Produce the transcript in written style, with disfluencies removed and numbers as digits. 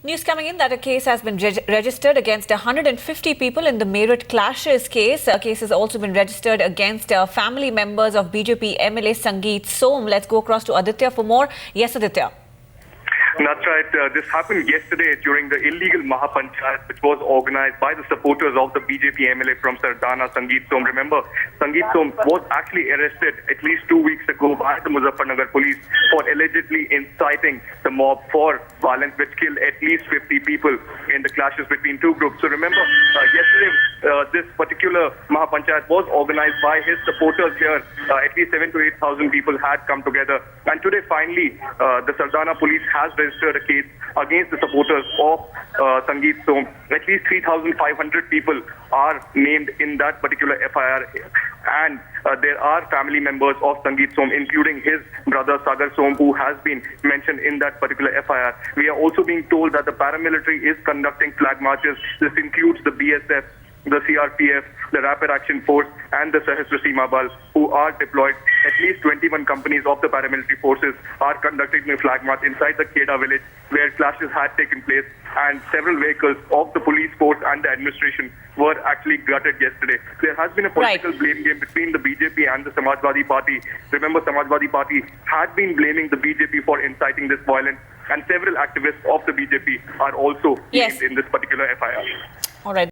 News coming in that a case has been registered against 150 people in the Meerut clashes case. A case has also been registered against family members of BJP MLA Sangeet Som. Let's go across to Aditya for more. Yes, Aditya. That's right. This happened yesterday during the illegal Mahapanchayat, which was organized by the supporters of the BJP MLA from Sardana, Sangeet Som. Remember, Sangeet Som was actually arrested at least 2 weeks ago by the Muzaffarnagar police for allegedly inciting the mob for violence, which killed at least 50 people in the clashes between two groups. So remember, yesterday, this particular Mahapanchayat was organized by his supporters here. At least 7,000 to 8,000 people had come together. And today, finally, the Sardana police has registered a case against the supporters of Sangeet Som. At least 3,500 people are named in that particular FIR. And there are family members of Sangeet Som, including his brother Sagar Som, who has been mentioned in that particular FIR. We are also being told that the paramilitary is conducting flag marches. This includes the BSF, the CRPF, the Rapid Action Force, and the Sahasra Seema Bal, who are deployed. At least 21 companies of the paramilitary forces are conducting a flag march inside the Kheda village, where clashes had taken place, and several vehicles of the police force and the administration were actually gutted yesterday. There has been a political blame game between the BJP and the Samajwadi Party. Remember, Samajwadi Party had been blaming the BJP for inciting this violence, and several activists of the BJP are also named in this particular FIR. All right.